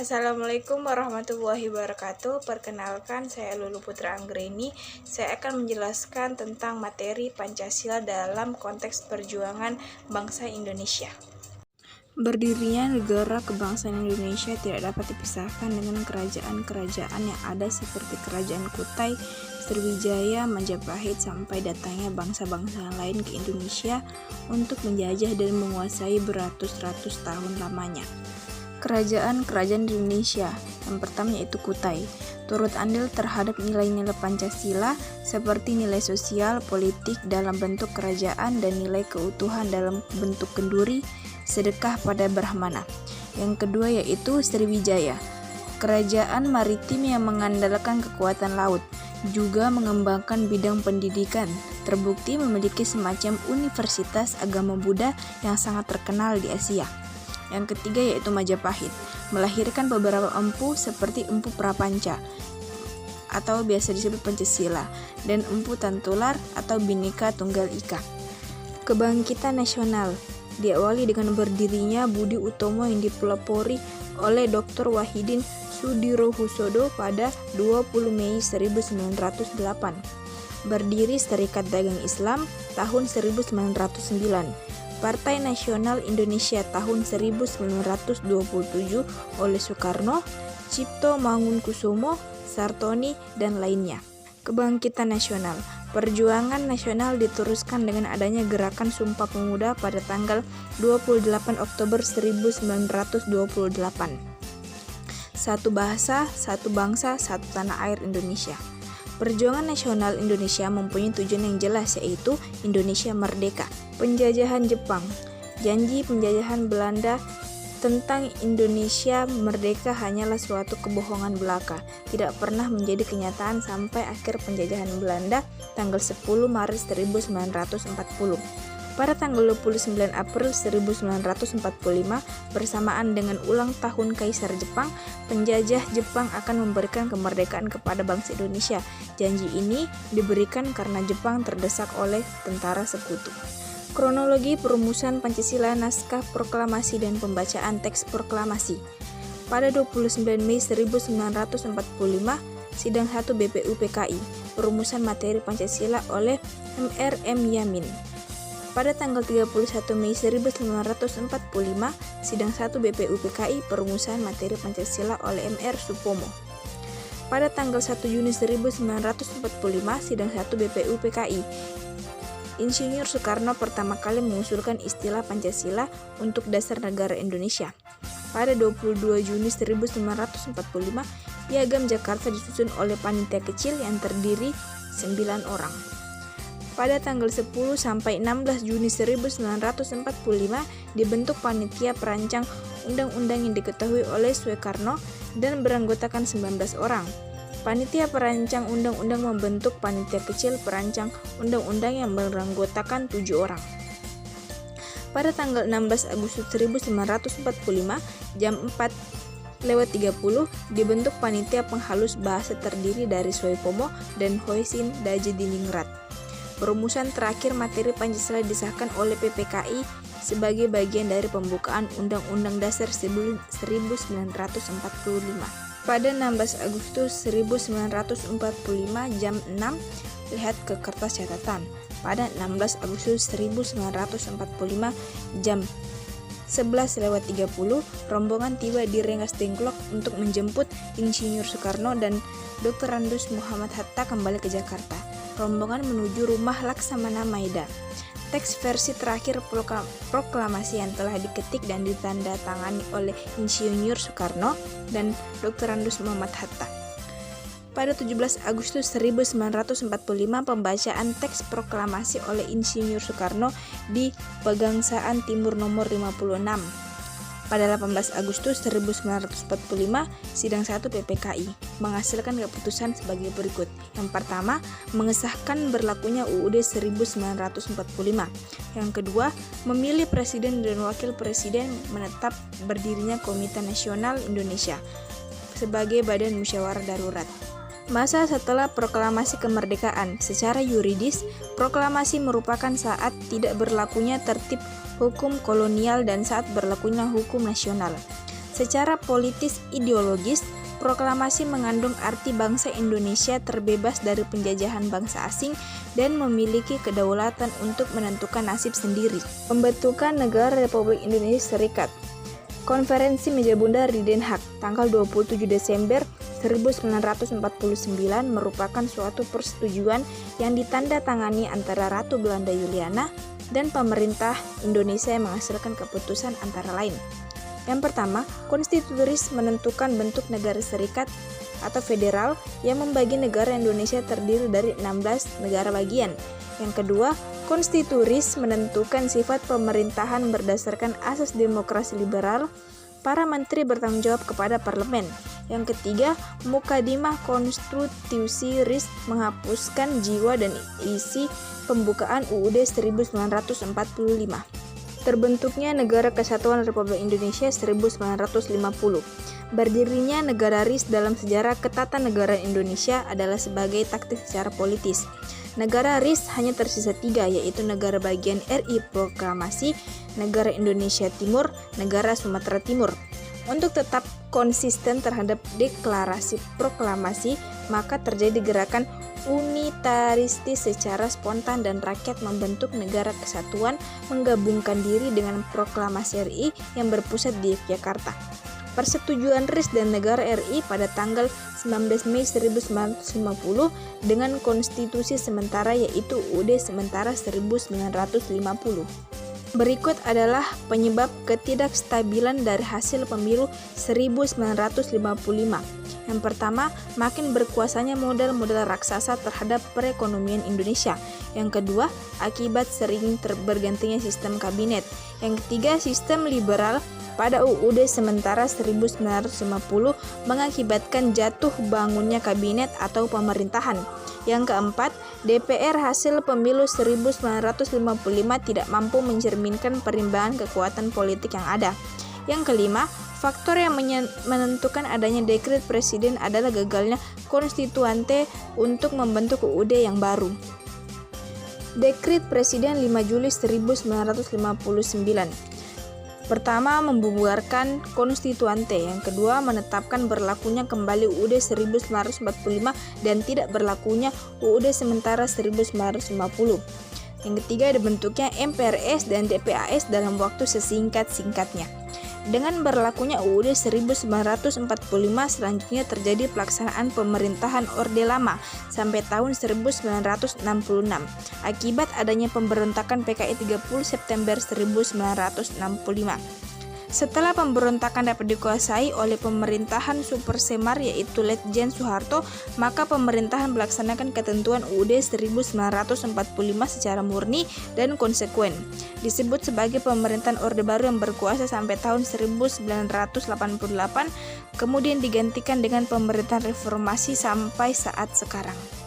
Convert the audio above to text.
Assalamualaikum warahmatullahi wabarakatuh. Perkenalkan, saya Lulu Putra Anggreni. Saya akan menjelaskan tentang materi Pancasila dalam konteks perjuangan bangsa Indonesia. Berdirinya negara kebangsaan Indonesia tidak dapat dipisahkan dengan kerajaan-kerajaan yang ada seperti Kerajaan Kutai, Sriwijaya, Majapahit, sampai datangnya bangsa-bangsa lain ke Indonesia untuk menjajah dan menguasai beratus-ratus tahun lamanya. Kerajaan-kerajaan di Indonesia yang pertama yaitu Kutai, turut andil terhadap nilai-nilai Pancasila seperti nilai sosial, politik dalam bentuk kerajaan dan nilai keutuhan dalam bentuk kenduri, sedekah pada Brahmana. Yang kedua yaitu Sriwijaya, kerajaan maritim yang mengandalkan kekuatan laut, juga mengembangkan bidang pendidikan, terbukti memiliki semacam universitas agama Buddha yang sangat terkenal di Asia. Yang ketiga yaitu Majapahit, melahirkan beberapa empu seperti Empu Prapanca atau biasa disebut Pancasila dan Empu Tantular atau Bhinneka Tunggal Ika. Kebangkitan nasional diawali dengan berdirinya Budi Utomo yang dipelopori oleh Dr. Wahidin Sudirohusodo pada 20 Mei 1908. Berdiri Serikat Dagang Islam tahun 1909. Partai Nasional Indonesia tahun 1927 oleh Soekarno, Cipto Mangunkusumo, Sartoni, dan lainnya. Kebangkitan nasional. Perjuangan nasional diteruskan dengan adanya gerakan Sumpah Pemuda pada tanggal 28 Oktober 1928. Satu bahasa, satu bangsa, satu tanah air Indonesia. Perjuangan nasional Indonesia mempunyai tujuan yang jelas, yaitu Indonesia merdeka. Penjajahan Jepang. Janji penjajahan Belanda tentang Indonesia merdeka hanyalah suatu kebohongan belaka, tidak pernah menjadi kenyataan sampai akhir penjajahan Belanda tanggal 10 Maret 1940. Pada tanggal 29 April 1945, bersamaan dengan ulang tahun Kaisar Jepang, penjajah Jepang akan memberikan kemerdekaan kepada bangsa Indonesia. Janji ini diberikan karena Jepang terdesak oleh tentara sekutu. Kronologi perumusan Pancasila, naskah proklamasi dan pembacaan teks proklamasi. Pada 29 Mei 1945, Sidang 1 BPU PKI, perumusan materi Pancasila oleh Mr. M. Yamin. Pada tanggal 31 Mei 1945, Sidang 1 BPU PKI, perumusan materi Pancasila oleh Mr. Supomo. Pada tanggal 1 Juni 1945, Sidang 1 BPU PKI, Insinyur Soekarno pertama kali mengusulkan istilah Pancasila untuk dasar negara Indonesia. Pada 22 Juni 1945, Piagam Jakarta disusun oleh panitia kecil yang terdiri 9 orang. Pada tanggal 10 sampai 16 Juni 1945 dibentuk panitia perancang undang-undang yang diketahui oleh Soekarno dan beranggotakan 19 orang. Panitia perancang undang-undang membentuk panitia kecil perancang undang-undang yang beranggotakan 7 orang. Pada tanggal 16 Agustus 1945 jam 4:30 dibentuk panitia penghalus bahasa terdiri dari Soepomo dan Hoisin Dajadiningrat. Perumusan terakhir materi Pancasila disahkan oleh PPKI sebagai bagian dari pembukaan Undang-Undang Dasar 1945. Pada 16 Agustus 1945 jam 6, lihat ke kertas catatan. Pada 16 Agustus 1945 jam 11:30, rombongan tiba di Rengas Dengklok untuk menjemput Insinyur Soekarno dan Dr. Andes Muhammad Hatta kembali ke Jakarta. Rombongan menuju rumah Laksamana Maeda. Teks versi terakhir proklamasi yang telah diketik dan ditandatangani oleh Insinyur Soekarno dan Dr. Andes Muhammad Hatta. Pada 17 Agustus 1945, pembacaan teks proklamasi oleh Insinyur Soekarno di Pegangsaan Timur nomor 56. Pada 18 Agustus 1945, Sidang 1 PPKI menghasilkan keputusan sebagai berikut. Yang pertama, mengesahkan berlakunya UUD 1945. Yang kedua, memilih presiden dan wakil presiden, menetap berdirinya Komite Nasional Indonesia sebagai badan musyawarah darurat. Masa setelah proklamasi kemerdekaan, secara yuridis, proklamasi merupakan saat tidak berlakunya tertib hukum kolonial dan saat berlakunya hukum nasional. Secara politis ideologis, proklamasi mengandung arti bangsa Indonesia terbebas dari penjajahan bangsa asing dan memiliki kedaulatan untuk menentukan nasib sendiri. Pembentukan Negara Republik Indonesia Serikat. Konferensi Meja Bundar di Den Haag tanggal 27 Desember 1949 merupakan suatu persetujuan yang ditandatangani antara Ratu Belanda Juliana dan pemerintah Indonesia yang menghasilkan keputusan antara lain. Yang pertama, konstituris menentukan bentuk negara serikat atau federal yang membagi negara Indonesia terdiri dari 16 negara bagian. Yang kedua, konstituris menentukan sifat pemerintahan berdasarkan asas demokrasi liberal. Para menteri bertanggung jawab kepada parlemen. Yang ketiga, Mukadimah Konstitusi RIS menghapuskan jiwa dan isi pembukaan UUD 1945. Terbentuknya Negara Kesatuan Republik Indonesia 1950. Berdirinya negara RIS dalam sejarah ketatanegaraan Indonesia adalah sebagai taktik secara politis. Negara RIS hanya tersisa 3, yaitu negara bagian RI Proklamasi, negara Indonesia Timur, negara Sumatera Timur. Untuk tetap konsisten terhadap deklarasi proklamasi, maka terjadi gerakan unitaristis secara spontan dan rakyat membentuk negara kesatuan menggabungkan diri dengan proklamasi RI yang berpusat di Yogyakarta. Persetujuan RIS dan negara RI pada tanggal 19 Mei 1950 dengan konstitusi sementara yaitu UUD sementara 1950. Berikut adalah penyebab ketidakstabilan dari hasil pemilu 1955. Yang pertama, makin berkuasanya modal-modal raksasa terhadap perekonomian Indonesia. Yang kedua, akibat sering bergantinya sistem kabinet. Yang ketiga, sistem liberal pada UUD sementara 1950 mengakibatkan jatuh bangunnya kabinet atau pemerintahan. Yang keempat, DPR hasil pemilu 1955 tidak mampu mencerminkan perimbangan kekuatan politik yang ada. Yang kelima, faktor yang menentukan adanya dekret presiden adalah gagalnya konstituante untuk membentuk UUD yang baru. Dekret Presiden 5 Juli 1959. Pertama, membubarkan konstituante. Yang kedua, menetapkan berlakunya kembali UUD 1945 dan tidak berlakunya UUD sementara 1950. Yang ketiga, dibentuknya MPRS dan DPAS dalam waktu sesingkat-singkatnya. Dengan berlakunya UUD 1945, selanjutnya terjadi pelaksanaan pemerintahan Orde Lama sampai tahun 1966 akibat adanya pemberontakan PKI 30 September 1965. Setelah pemberontakan dapat dikuasai oleh pemerintahan Super Semar yaitu Letjen Soeharto, maka pemerintahan melaksanakan ketentuan UUD 1945 secara murni dan konsekuen. Disebut sebagai pemerintahan Orde Baru yang berkuasa sampai tahun 1988, kemudian digantikan dengan pemerintahan reformasi sampai saat sekarang.